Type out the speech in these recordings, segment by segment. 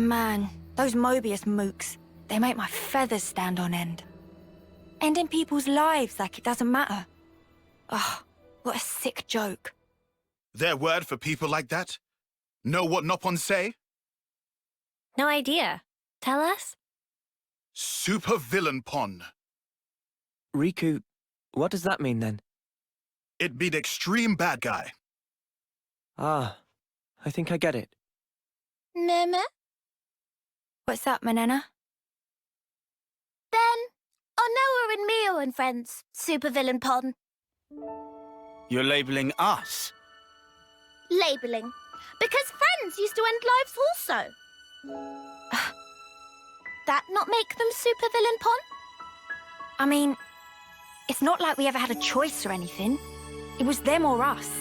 Man, those Mobius mooks, they make my feathers stand on end. Ending people's lives like it doesn't matter. Ugh, what a sick joke. Their word for people like that? Know what Nopon say? No idea. Tell us? Super villain pon. Riku, what does that mean then? It be the extreme bad guy. Ah, I think I get it. Meme? What's up, Manana? Then, Onoa and Mio and friends, supervillain pon. You're labeling us? Labelling. Because friends used to end lives also. That not make them supervillain pon? I mean, it's not like we ever had a choice or anything. It was them or us.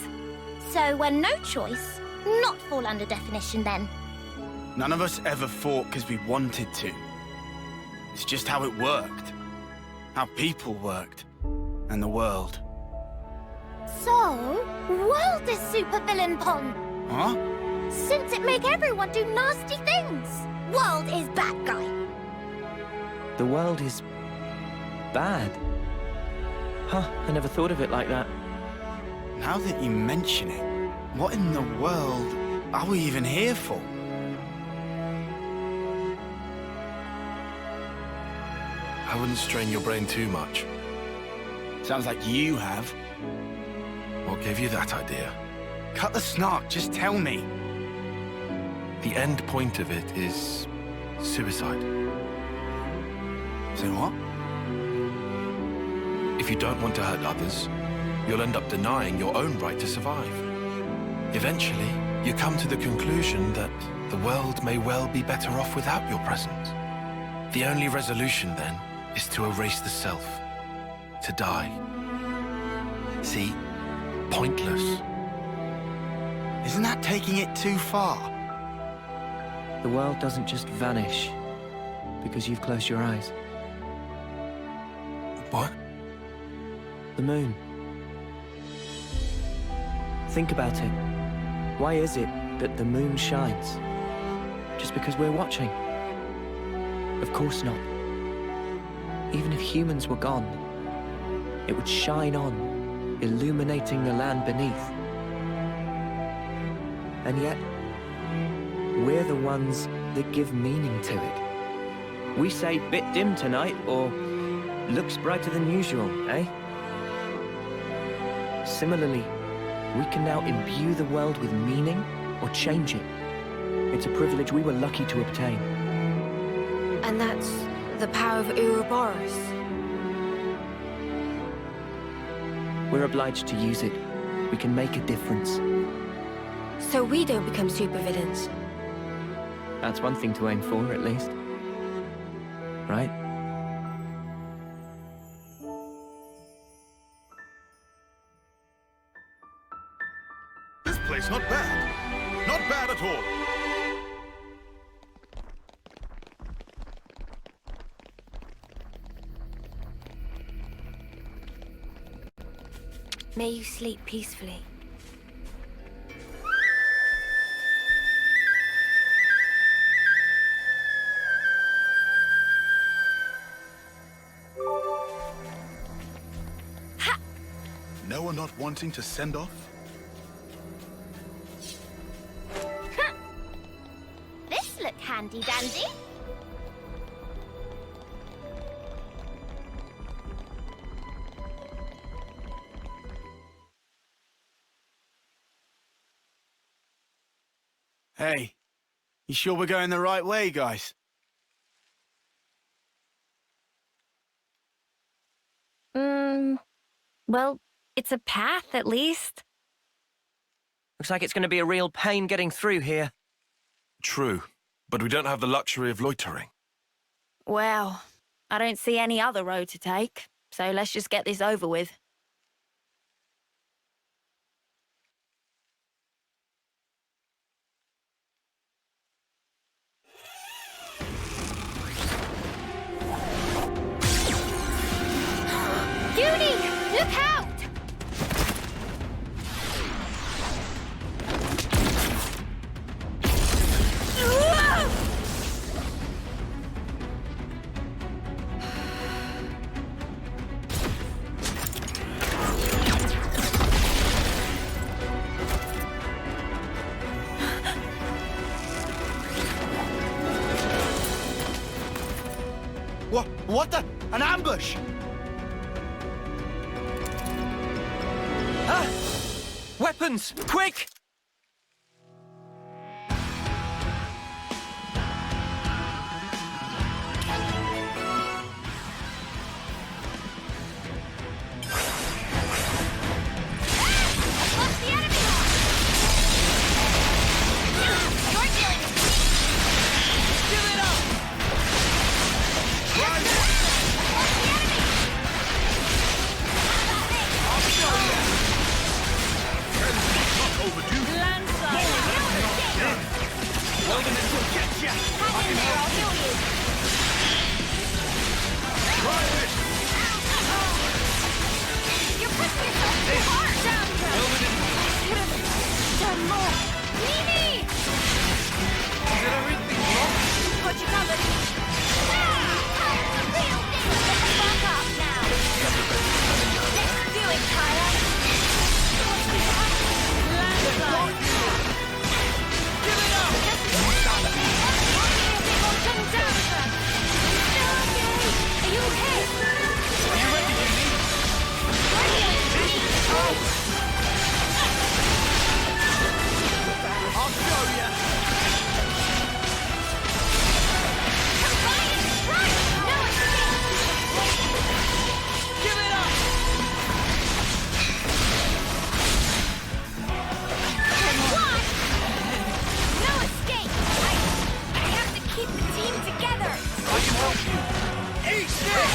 So when no choice, not fall under definition then. None of us ever fought because we wanted to. It's just how it worked. How people worked. And the world. So, world is supervillain pon. Huh? Since it make everyone do nasty things. World is bad guy. The world is... bad. Huh, I never thought of it like that. Now that you mention it, what in the world are we even here for? I wouldn't strain your brain too much. Sounds like you have. What gave you that idea? Cut the snark, just tell me. The end point of it is... suicide. So what? If you don't want to hurt others, you'll end up denying your own right to survive. Eventually, you come to the conclusion that the world may well be better off without your presence. The only resolution, then, is to erase the self. To die. See? Pointless. Isn't that taking it too far? The world doesn't just vanish because you've closed your eyes. What? The moon. Think about it. Why is it that the moon shines? Just because we're watching? Of course not. Even if humans were gone, it would shine on, illuminating the land beneath. And yet, we're the ones that give meaning to it. We say bit dim tonight, or looks brighter than usual, eh? Similarly, we can now imbue the world with meaning or change it. It's a privilege we were lucky to obtain. And that's the power of Ouroboros. We're obliged to use it. We can make a difference. So we don't become supervillains. That's one thing to aim for, at least. Right? This place not bad. Not bad at all. May you sleep peacefully. No one not wanting to send off? This look handy dandy. Hey, you sure we're going the right way, guys? Well, it's a path, at least. Looks like it's going to be a real pain getting through here. True, but we don't have the luxury of loitering. Well, I don't see any other road to take, so let's just get this over with. Judy, look out! What the? An ambush! Ah! Weapons! Quick! Look, the enemy! You're dealing with me! Give it up! Look, the enemy! How about this? I'll show you! Not overdue. Landslide! Wilderness will get ya! Hang in there, I'll heal you! Try this! You're pushing yourself too hard! Down, Could have done more! Mimi! Did everything wrong? Got you covered! Real thing! Get the fuck up now! Let's do it, Tyler! Landslide! Give it up! Are you okay? Are you ready, Mimi? I'll show ya! Give it up! No escape! I have to keep the team together! I can help you! Eat this!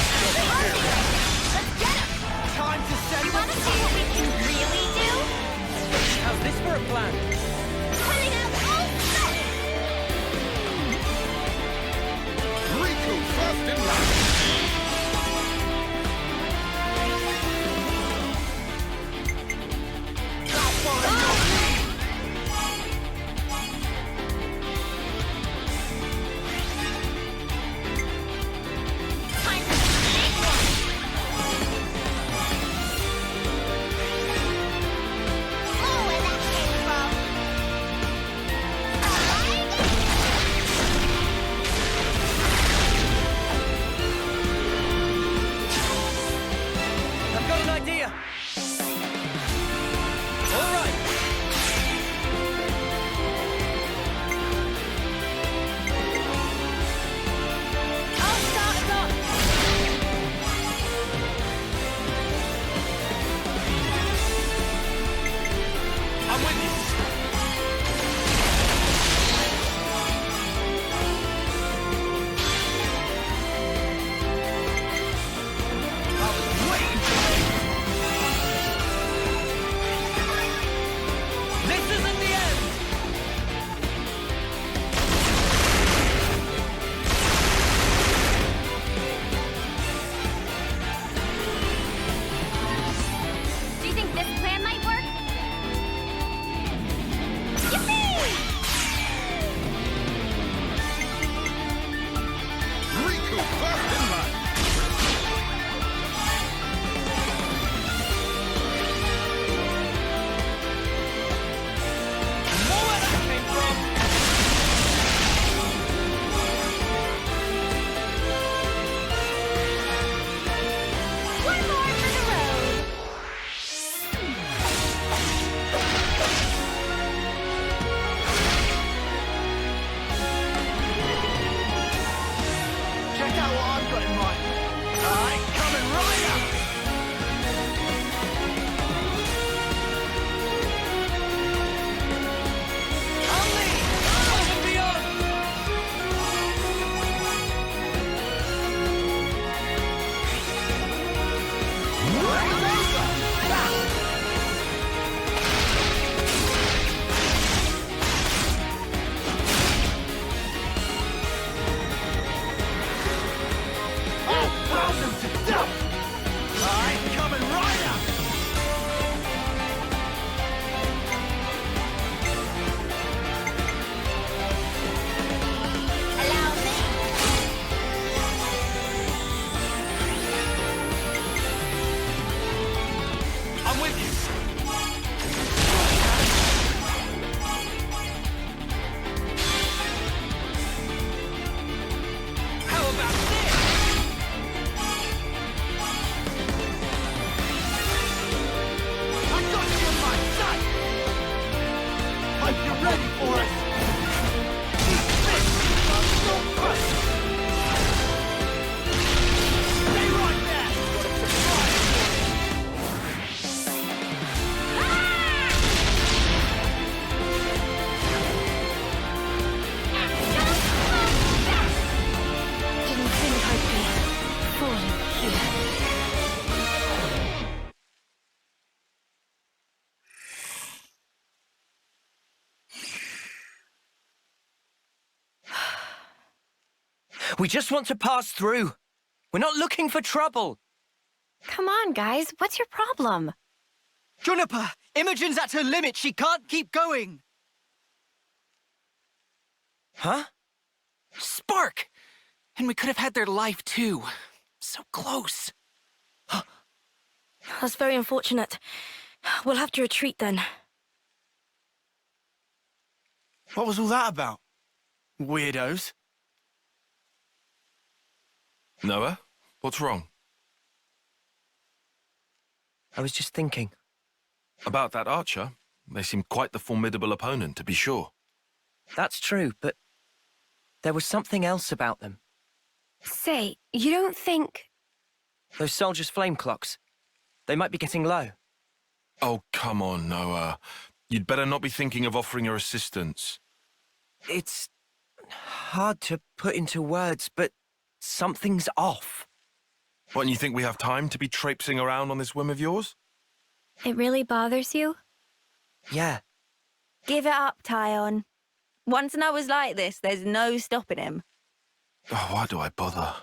Let's get him! Time to send You wanna see what we can really do? How's this for a plan? Pulling out all stuff! Riku first in line. Time for the big one! Oh, where that came from! I've got an idea! All right! I'll start us off! I'm with you! This isn't the end! Do you think this plan might work? We just want to pass through. We're not looking for trouble. Come on, guys. What's your problem? Juniper, Imogen's at her limit. She can't keep going. Huh? Spark! And we could have had their life, too. So close. That's very unfortunate. We'll have to retreat then. What was all that about? Weirdos. Noah, what's wrong? I was just thinking. About that archer? They seem quite the formidable opponent, to be sure. That's true, but there was something else about them. Say, you don't think... Those soldiers' flame clocks. They might be getting low. Oh, come on, Noah. You'd better not be thinking of offering your assistance. It's hard to put into words, but something's off. What, and you think we have time to be traipsing around on this whim of yours? It really bothers you? Yeah. Give it up, Tyon. Once Noah's like this, there's no stopping him. Oh, why do I bother?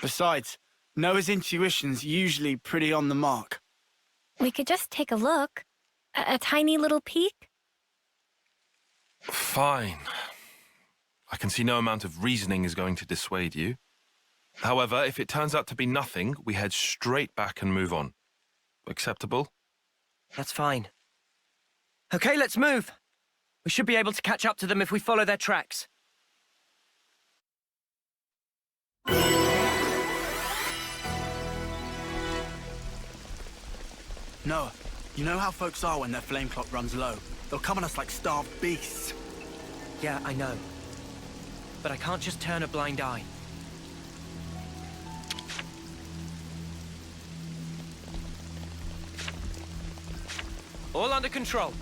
Besides, Noah's intuition's usually pretty on the mark. We could just take a look. A tiny little peek? Fine. I can see no amount of reasoning is going to dissuade you. However, if it turns out to be nothing, we head straight back and move on. Acceptable? That's fine. Okay, let's move. We should be able to catch up to them if we follow their tracks. Noah, you know how folks are when their flame clock runs low? They'll come on us like starved beasts. Yeah, I know. But I can't just turn a blind eye. All under control.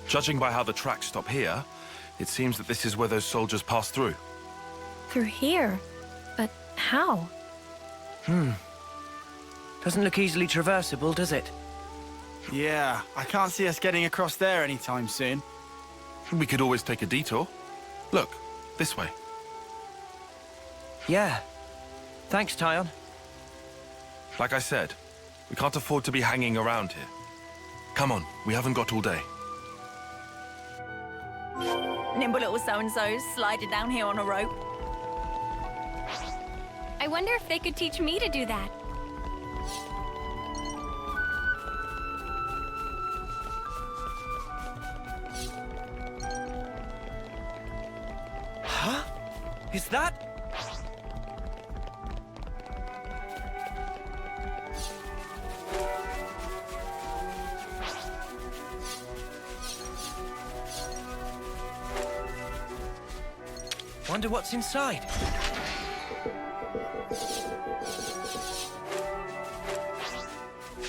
Judging by how the tracks stop here, it seems that this is where those soldiers passed through. Through here? But how? Doesn't look easily traversable, does it? Yeah, I can't see us getting across there anytime soon. We could always take a detour. Look, this way. Yeah. Thanks, Tyon. Like I said, we can't afford to be hanging around here. Come on, we haven't got all day. Nimble little so-and-sos sliding down here on a rope. I wonder if they could teach me to do that. Huh? Is that... Wonder what's inside.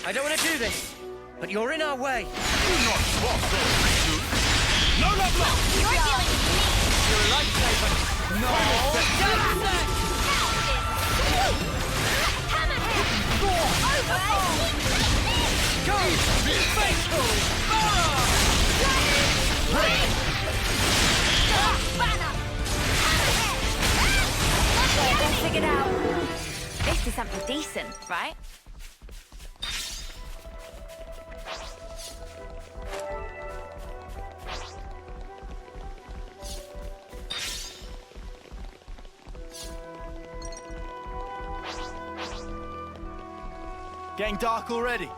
I don't want to do this, but you're in our way. Do not cross those creatures. No love lost! You're dealing with me. You're a lifesaver. No! Go! Faithful! All figured out. This is something decent, right? Getting dark already.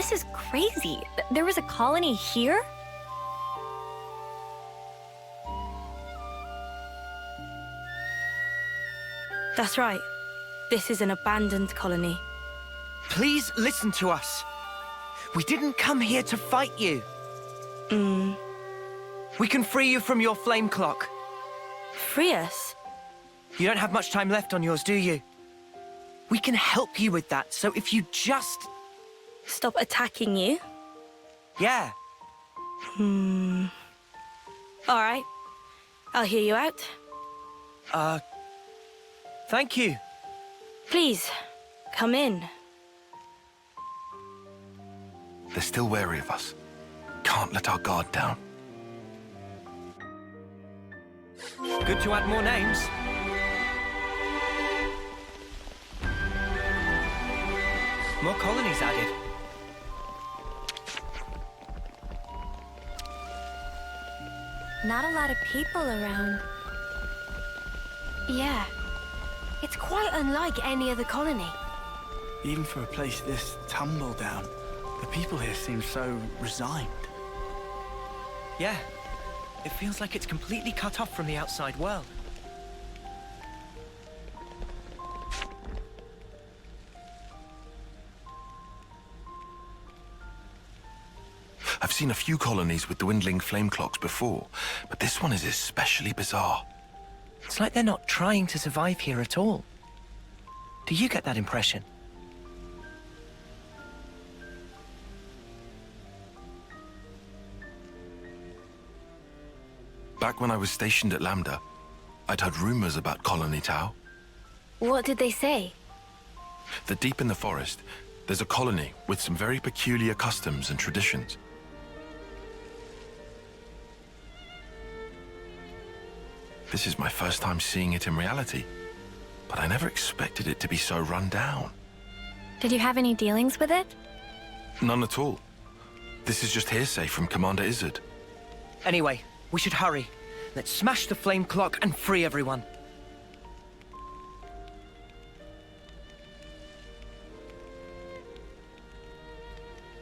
This is crazy. There was a colony here? That's right. This is an abandoned colony. Please listen to us. We didn't come here to fight you. We can free you from your flame clock. Free us? You don't have much time left on yours, do you? We can help you with that, so if you just... Stop attacking you? Yeah. All right. I'll hear you out. Thank you. Please, come in. They're still wary of us. Can't let our guard down. Good to add more names. More colonies added. Not a lot of people around. Yeah. It's quite unlike any other colony. Even for a place this tumble down, the people here seem so resigned. Yeah. It feels like it's completely cut off from the outside world. I've seen a few colonies with dwindling flame clocks before, but this one is especially bizarre. It's like they're not trying to survive here at all. Do you get that impression? Back when I was stationed at Lambda, I'd heard rumors about Colony Tau. What did they say? That deep in the forest, there's a colony with some very peculiar customs and traditions. This is my first time seeing it in reality, but I never expected it to be so run down. Did you have any dealings with it? None at all. This is just hearsay from Commander Izzard. Anyway, we should hurry. Let's smash the flame clock and free everyone.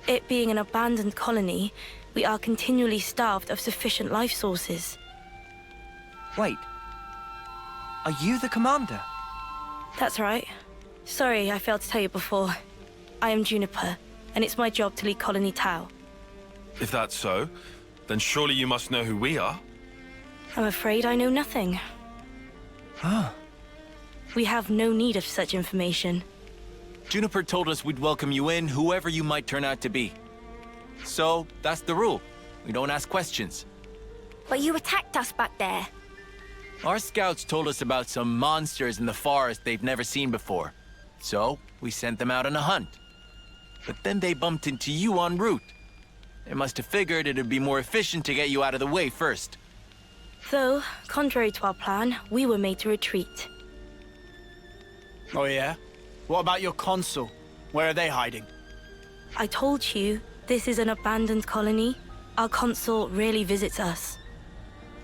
It being an abandoned colony, we are continually starved of sufficient life sources. Wait. Are you the commander? That's right. Sorry, I failed to tell you before. I am Juniper, and it's my job to lead Colony Tau. If that's so, then surely you must know who we are. I'm afraid I know nothing. Ah. We have no need of such information. Juniper told us we'd welcome you in, whoever you might turn out to be. So, that's the rule. We don't ask questions. But you attacked us back there. Our scouts told us about some monsters in the forest they've never seen before. So, we sent them out on a hunt. But then they bumped into you en route. They must have figured it'd be more efficient to get you out of the way first. Though, contrary to our plan, we were made to retreat. Oh yeah? What about your consul? Where are they hiding? I told you, this is an abandoned colony. Our consul rarely visits us.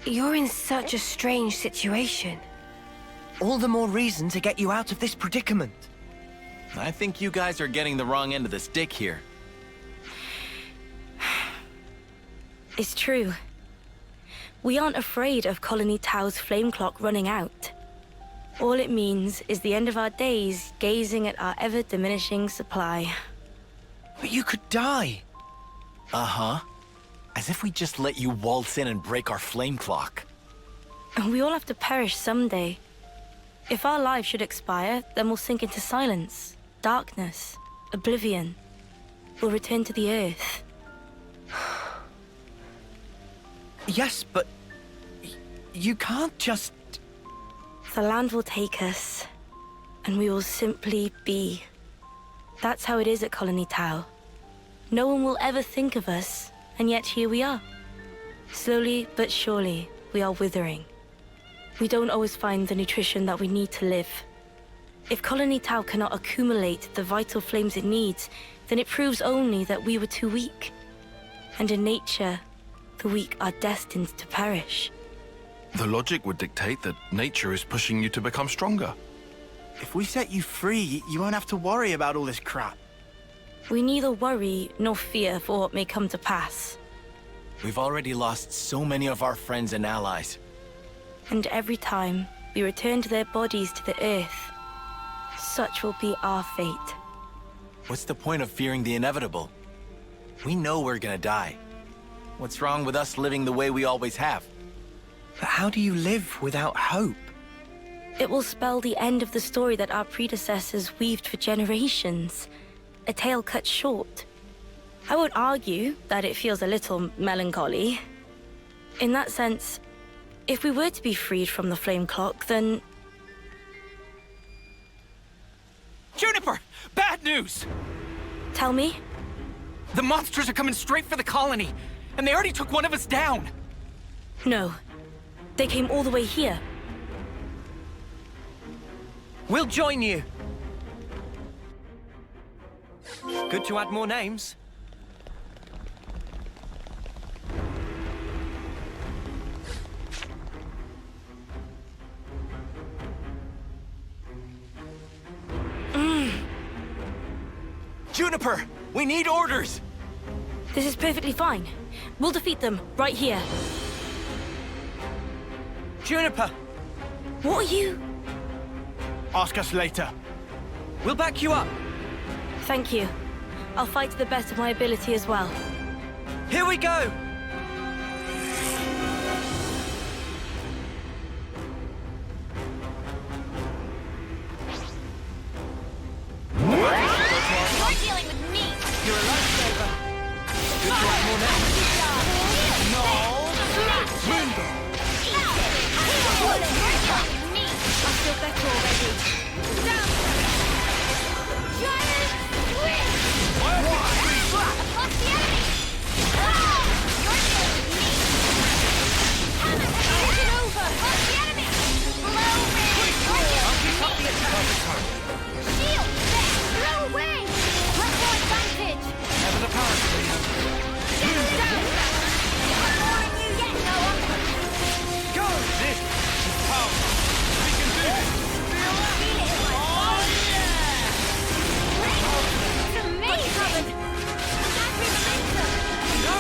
You're in such a strange situation. All the more reason to get you out of this predicament. I think you guys are getting the wrong end of the stick here. It's true. We aren't afraid of Colony Tau's flame clock running out. All it means is the end of our days gazing at our ever-diminishing supply. But you could die. Uh-huh. As if we just let you waltz in and break our flame clock. We all have to perish someday. If our lives should expire, then we'll sink into silence, darkness, oblivion. We'll return to the earth. Yes, but... you can't just... The land will take us, and we will simply be. That's how it is at Colony Tau. No one will ever think of us, and yet here we are. Slowly but surely, we are withering. We don't always find the nutrition that we need to live. If Colony Tau cannot accumulate the vital flames it needs, then it proves only that we were too weak. And in nature, the weak are destined to perish. The logic would dictate that nature is pushing you to become stronger. If we set you free, you won't have to worry about all this crap. We neither worry nor fear for what may come to pass. We've already lost so many of our friends and allies. And every time we return to their bodies to the earth, such will be our fate. What's the point of fearing the inevitable? We know we're gonna die. What's wrong with us living the way we always have? But how do you live without hope? It will spell the end of the story that our predecessors weaved for generations. A tale cut short. I won't argue that it feels a little melancholy. In that sense, if we were to be freed from the flame clock, then... Juniper! Bad news! Tell me? The monsters are coming straight for the colony, and they already took one of us down. No. They came all the way here. We'll join you. Good to add more names. Juniper! We need orders! This is perfectly fine. We'll defeat them right here. Juniper! What are you? Ask us later. We'll back you up. Thank you. I'll fight to the best of my ability as well. Here we go! You're dealing with me! You're a lifesaver. Good to add more names. I feel better already. Giant swing! Across the enemy! You're dealing with me! Hammer taken over! Across the enemy! Blow away! You're dealing with me! Shield! Blow away! Retro advantage! Never the power. Shield down! I'm warning you yet, Noah! Go! This is power. We can do this. Feel it in my bones! It's amazing! Every momentum! No!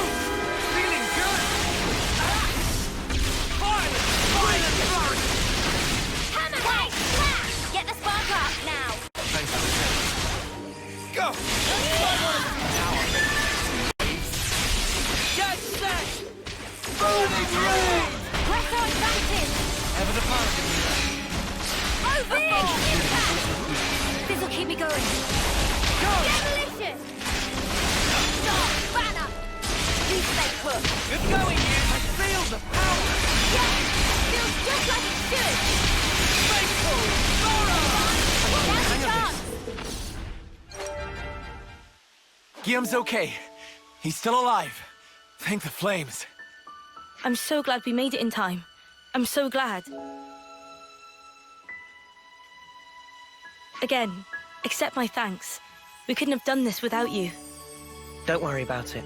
Feeling good! Fire! Hammerhead! Flash! Get the spark up now! Thanks for the tip. Go! Get set! Retro advantage! Ever the power. Over! Impact! This'll keep me going. Go! Demolition! Stop! Banner! You stay put. Good going, you! I feel the power! Yeah! Feels just like it should! Faithful! Now's the chance! Guillaume's okay. He's still alive. Thank the flames. I'm so glad we made it in time. I'm so glad. Again, accept my thanks. We couldn't have done this without you. Don't worry about it.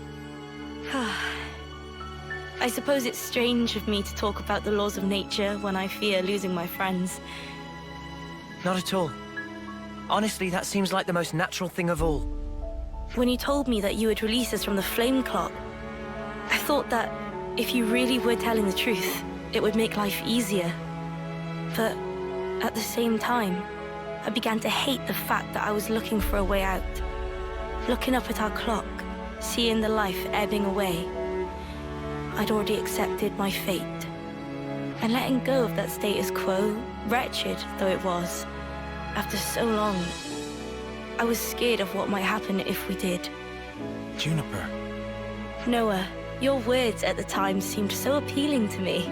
I suppose it's strange of me to talk about the laws of nature when I fear losing my friends. Not at all. Honestly, that seems like the most natural thing of all. When you told me that you would release us from the flame clock, I thought that if you really were telling the truth, it would make life easier. But at the same time, I began to hate the fact that I was looking for a way out. Looking up at our clock, seeing the life ebbing away, I'd already accepted my fate. And letting go of that status quo, wretched though it was, after so long, I was scared of what might happen if we did. Juniper. Noah, your words at the time seemed so appealing to me.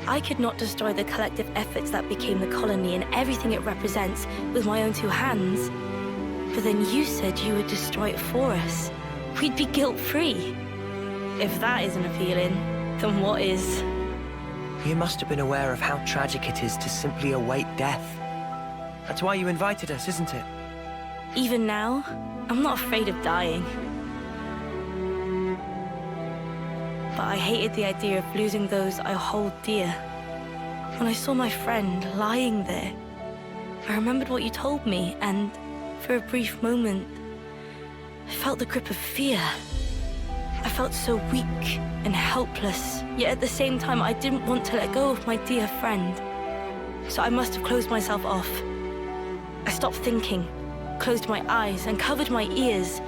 I could not destroy the collective efforts that became the colony and everything it represents with my own two hands. But then you said you would destroy it for us. We'd be guilt-free. If that isn't appealing, then what is? You must have been aware of how tragic it is to simply await death. That's why you invited us, isn't it? Even now, I'm not afraid of dying. But I hated the idea of losing those I hold dear. When I saw my friend lying there, I remembered what you told me, and for a brief moment, I felt the grip of fear. I felt so weak and helpless, yet at the same time I didn't want to let go of my dear friend. So I must have closed myself off. I stopped thinking, closed my eyes and covered my ears.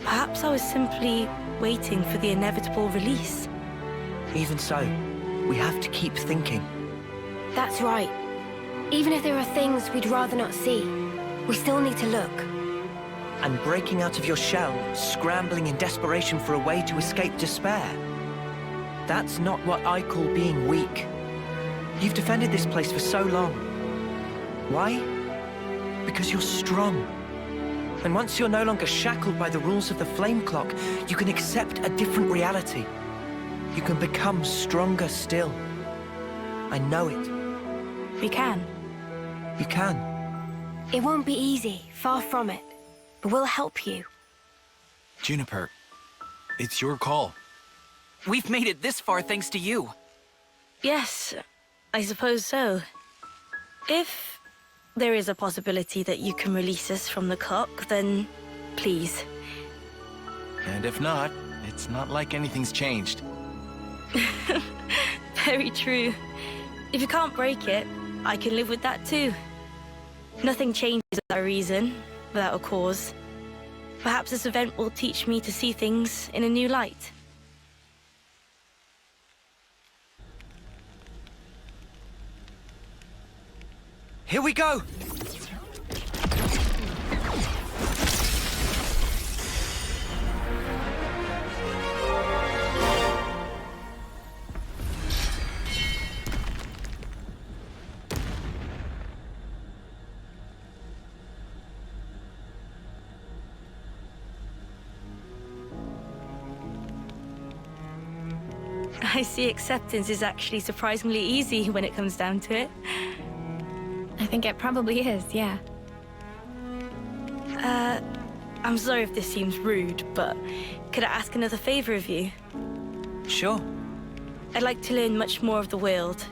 Perhaps I was simply waiting for the inevitable release. Even so, we have to keep thinking. That's right. Even if there are things we'd rather not see, we still need to look. And breaking out of your shell, scrambling in desperation for a way to escape despair. That's not what I call being weak. You've defended this place for so long. Why? Because you're strong. And once you're no longer shackled by the rules of the flame clock, you can accept a different reality. You can become stronger still. I know it. We can. You can. It won't be easy, far from it. But we'll help you. Juniper, it's your call. We've made it this far thanks to you. Yes, I suppose so. If there is a possibility that you can release us from the clock, then please. And if not, it's not like anything's changed. Very true. If you can't break it, I can live with that too. Nothing changes without a reason, without a cause. Perhaps this event will teach me to see things in a new light. Here we go! I see acceptance is actually surprisingly easy when it comes down to it. I think it probably is, yeah. I'm sorry if this seems rude, but could I ask another favor of you? Sure. I'd like to learn much more of the world,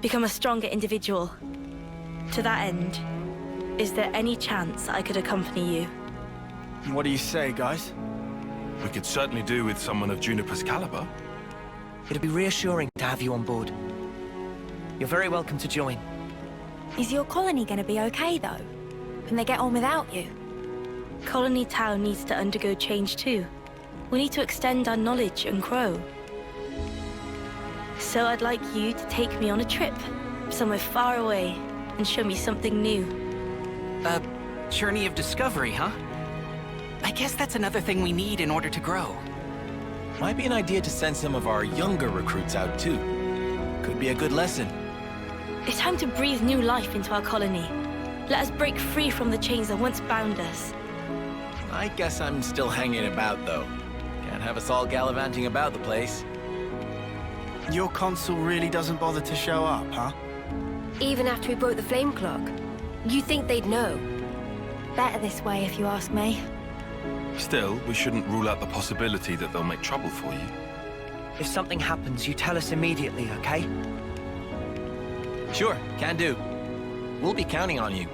become a stronger individual. To that end, is there any chance I could accompany you? What do you say, guys? We could certainly do with someone of Juniper's caliber. It'd be reassuring to have you on board. You're very welcome to join. Is your colony gonna be okay, though? Can they get on without you? Colony Tau needs to undergo change too. We need to extend our knowledge and grow. So I'd like you to take me on a trip, somewhere far away, and show me something new. A journey of discovery, huh? I guess that's another thing we need in order to grow. Might be an idea to send some of our younger recruits out too. Could be a good lesson. It's time to breathe new life into our colony. Let us break free from the chains that once bound us. I guess I'm still hanging about, though. Can't have us all gallivanting about the place. Your consul really doesn't bother to show up, huh? Even after we broke the flame clock, you think they'd know? Better this way, if you ask me. Still, we shouldn't rule out the possibility that they'll make trouble for you. If something happens, you tell us immediately, okay? Sure, can do. We'll be counting on you.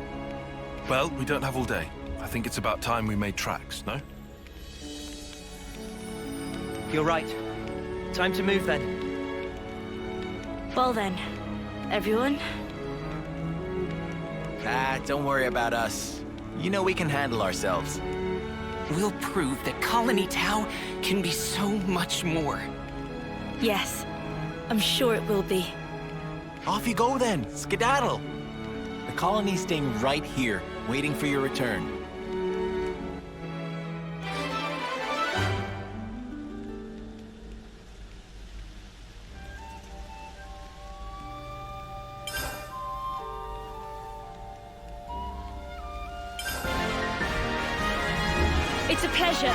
Well, we don't have all day. I think it's about time we made tracks, no? You're right. Time to move then. Well then, everyone. Don't worry about us. You know we can handle ourselves. We'll prove that Colony Tau can be so much more. Yes, I'm sure it will be. Off you go then, skedaddle. The colony's staying right here, waiting for your return. It's a pleasure.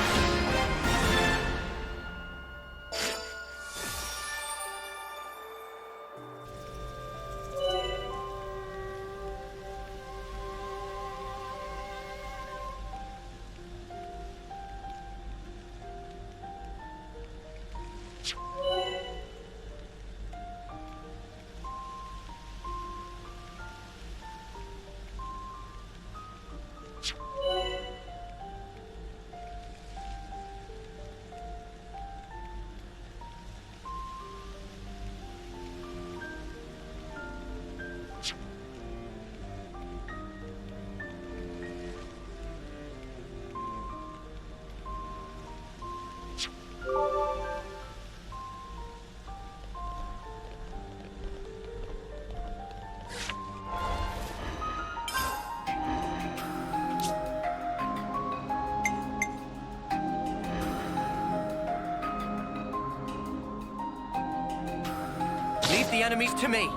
the enemies to me.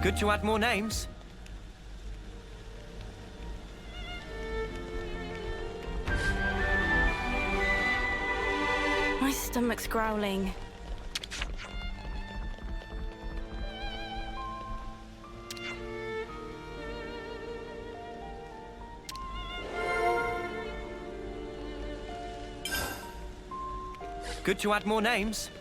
Good to add more names. My stomach's growling. Good to add more names.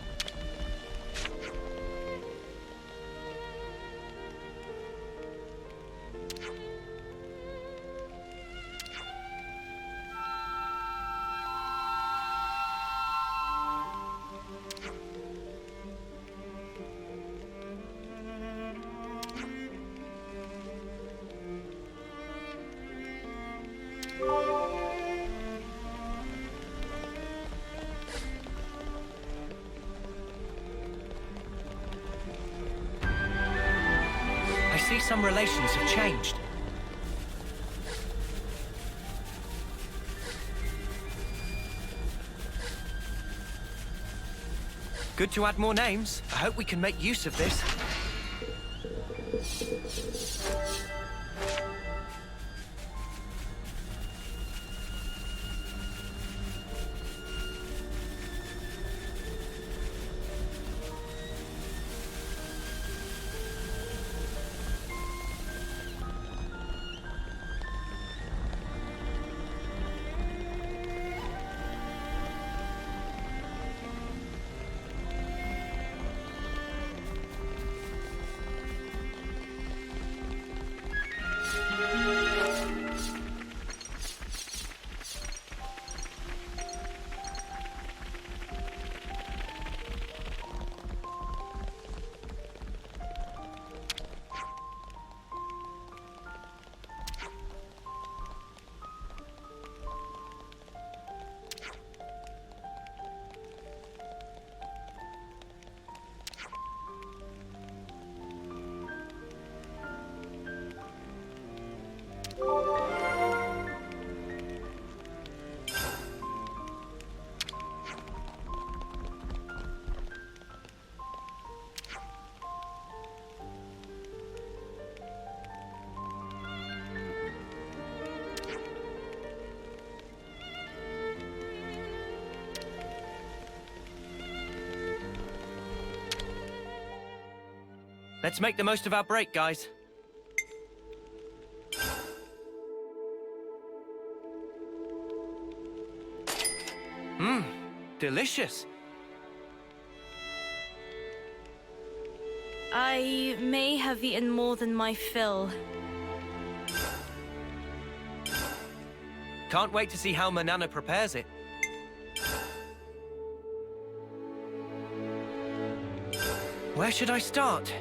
I see some relations have changed. Good to add more names. I hope we can make use of this. Let's make the most of our break, guys. Delicious. I may have eaten more than my fill. Can't wait to see how Manana prepares it. Where should I start?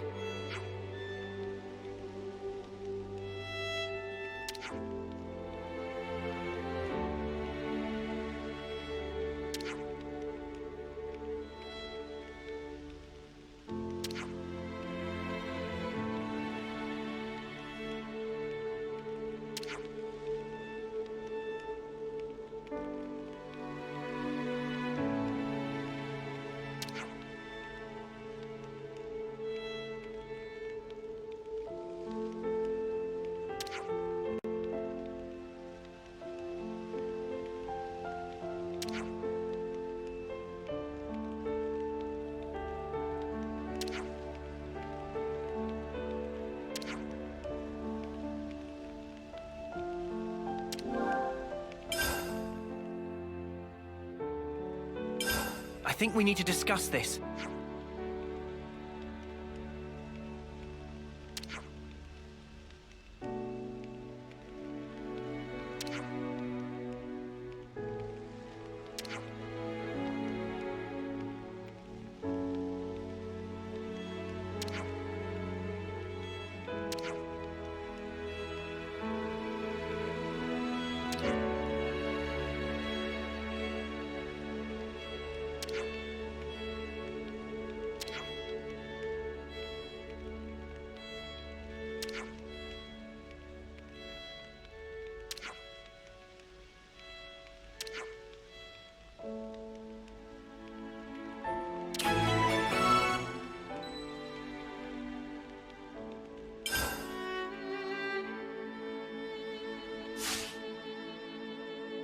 think we need to discuss this.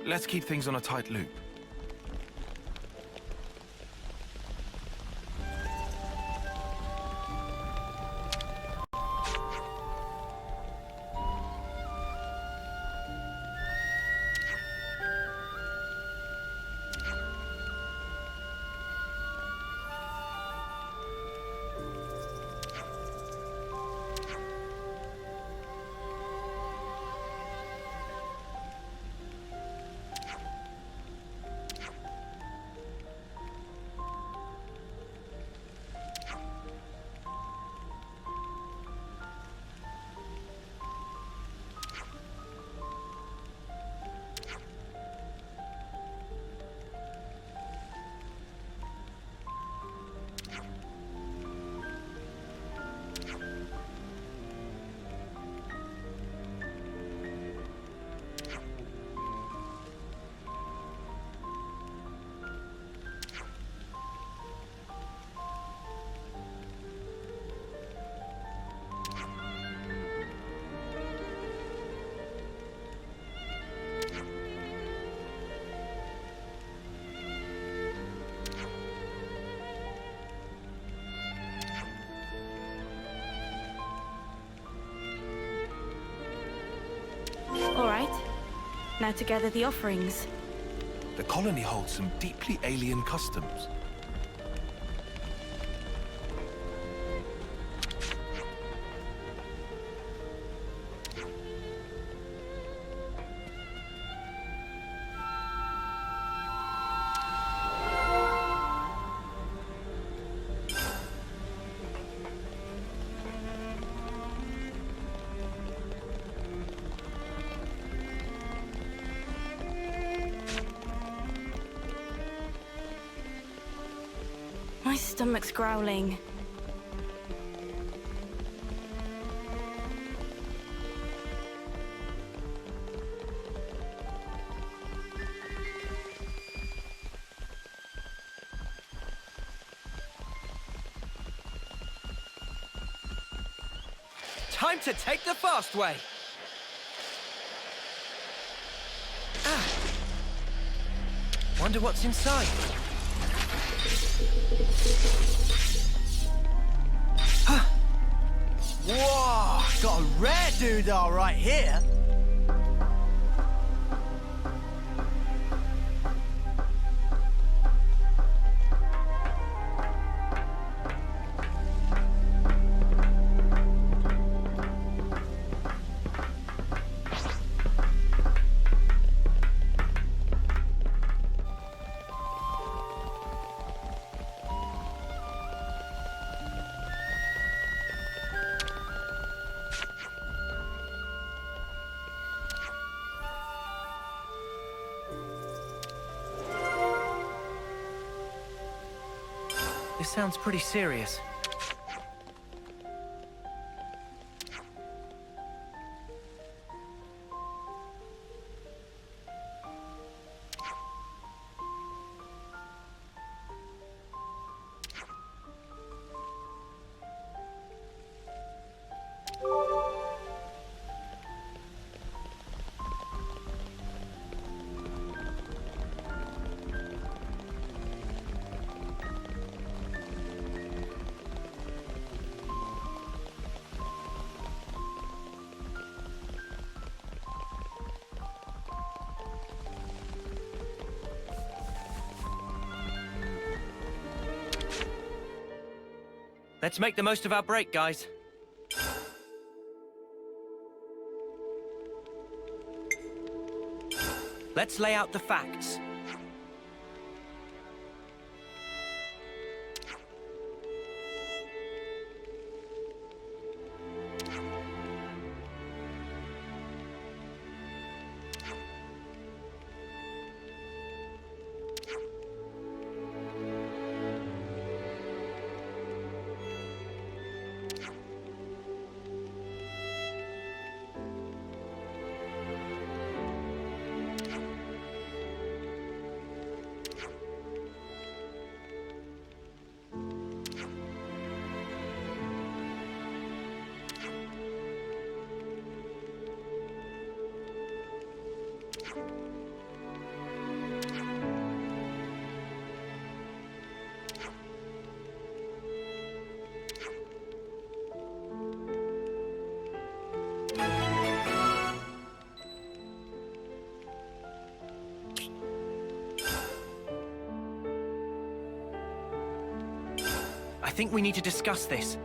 Let's keep things on a tight loop. All right. Now to gather the offerings. The colony holds some deeply alien customs. My stomach's growling. Time to take the fast way. Wonder what's inside. Whoa! Got a rare doodah right here. This sounds pretty serious. Let's make the most of our break, guys. Let's lay out the facts. I think we need to discuss this.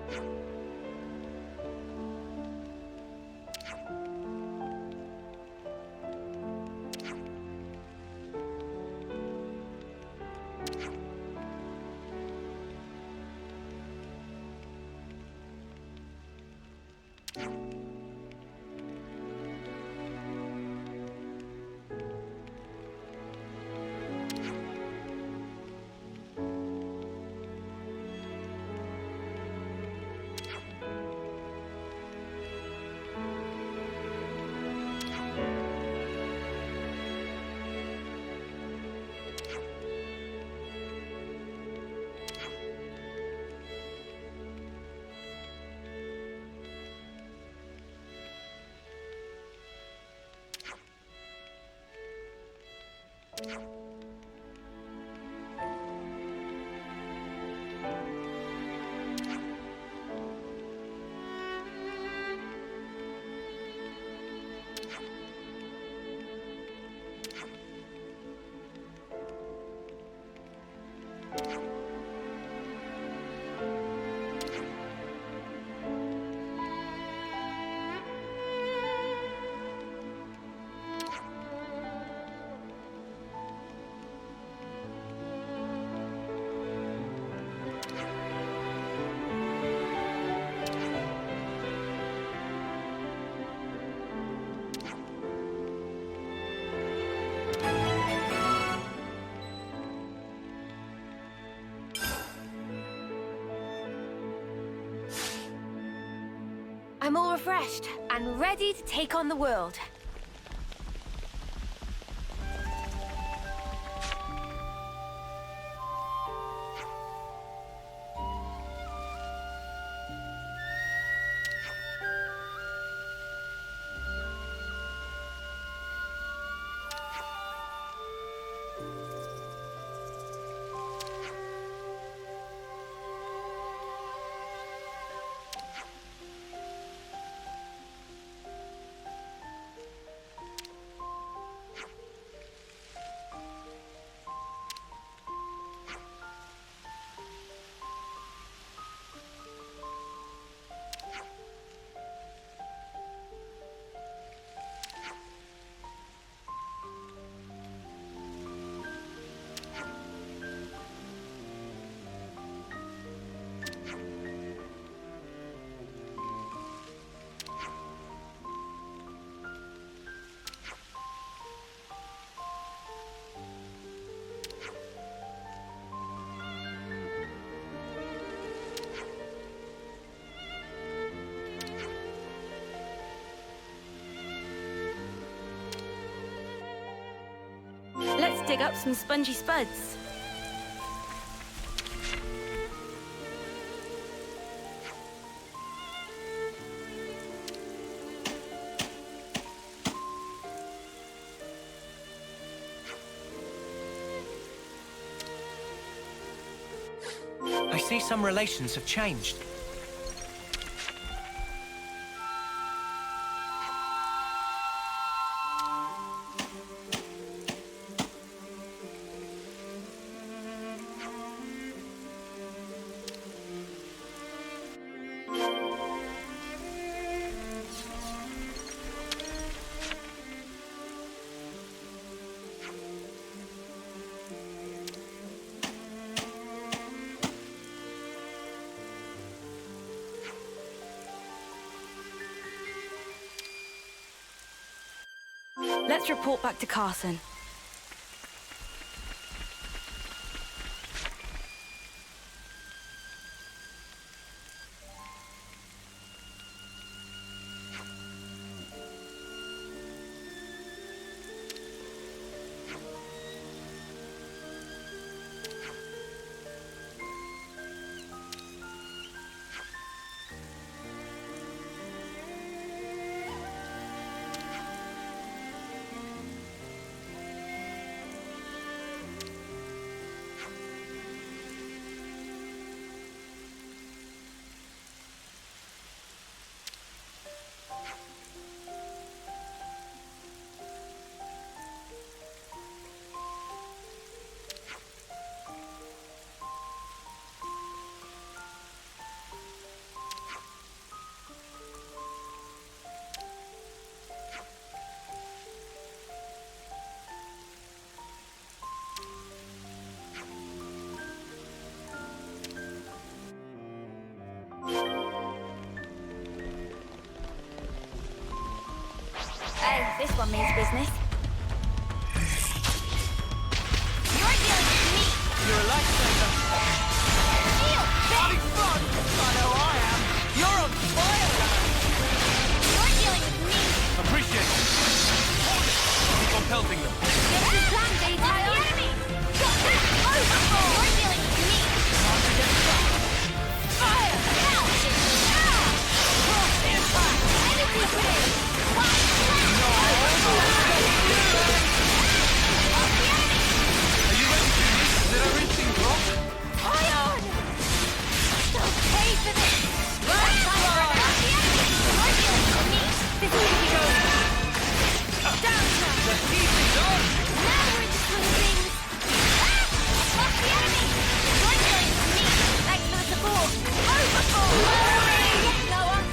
I'm all refreshed and ready to take on the world. Let's dig up some spongy spuds. I see some relations have changed. Let's report back to Carson. Hey, this one means business. You're dealing with me! You're a lifesaver. Shield! Having fun? I know I am. You're on fire, lad. You're dealing with me! Appreciate it. Keep on pelting them. Get to plan, detail! The enemy! Overfall! You're dealing with me! Fire! Help! Cross impact! Energy grid! Watch! Are you ready for this? Did everything drop? Ion! They'll pay for this! Let's fly! You're dealing with me! This is where we go! Down now! The heat is on! Now we're in the swing of things! Stop the enemy! You're dealing with me! Thanks for the support! Overfall! Yes, Noah!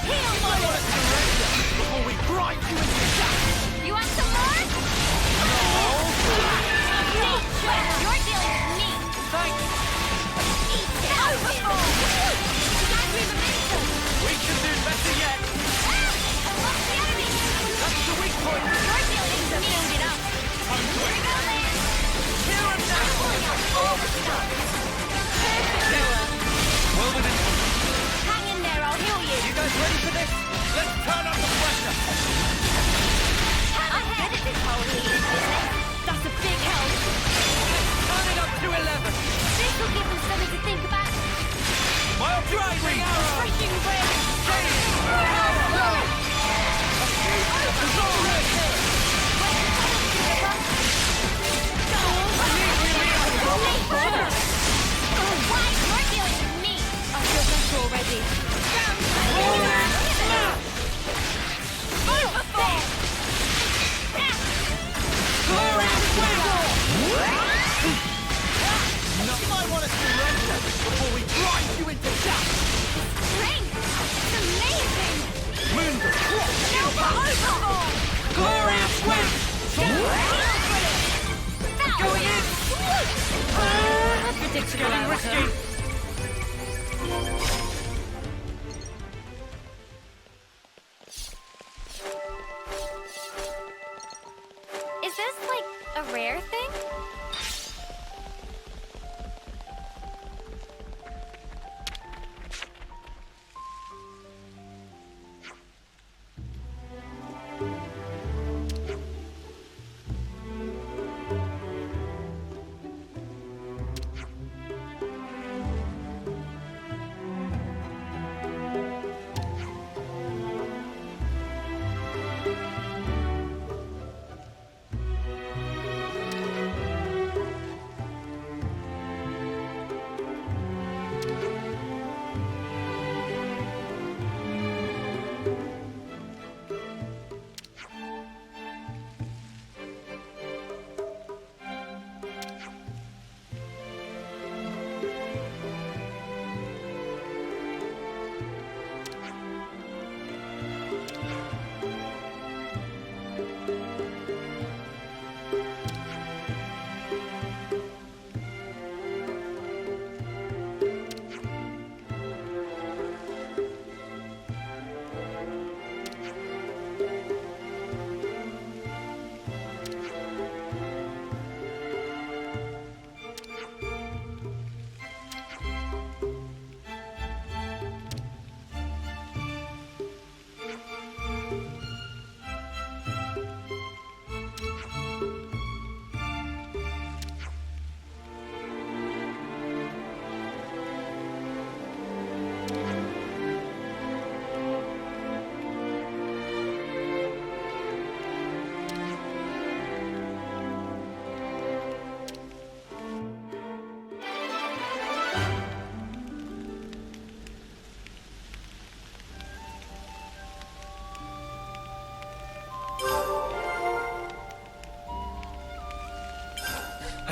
Heal I want Noah! to surrender before we grind you into dust! You want some more? Nature! You're dealing with me! Thanks! Eat it! Overfall! Angry momentum! We can do better yet! Unlock the enemy! That's the weak point! You're dealing with me! Build it up! Come to it! Here and now! Pulling out all the stuff! Perfect, Noah! Well within. Hang in there, I'll heal you! You guys ready for this? Let's turn up the pressure! I'm good at this whole healing business. That's a big help. Turn it up to 11! This will give them something to think about. My driving arrow! Freaking brave! Already. Overfall! You might want to surrender before we grind you into dust! Strength! It's amazing! Moon the cross! Silver overhaul! Glorious wind! Going in! Predictable Getting risky! Is this like a rare thing?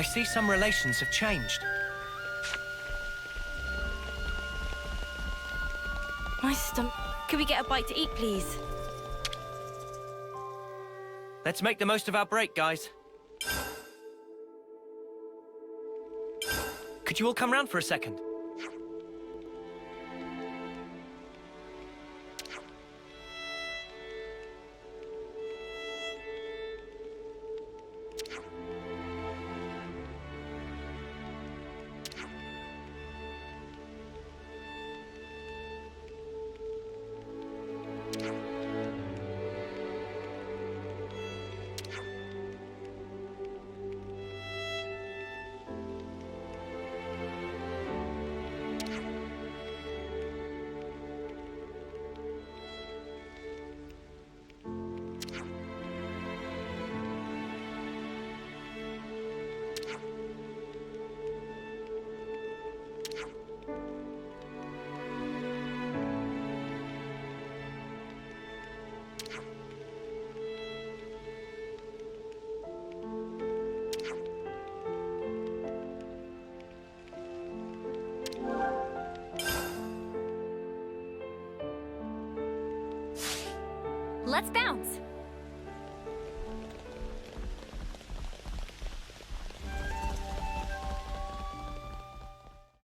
I see some relations have changed. My stomach. Could we get a bite to eat, please? Let's make the most of our break, guys. Could you all come round for a second? Let's bounce.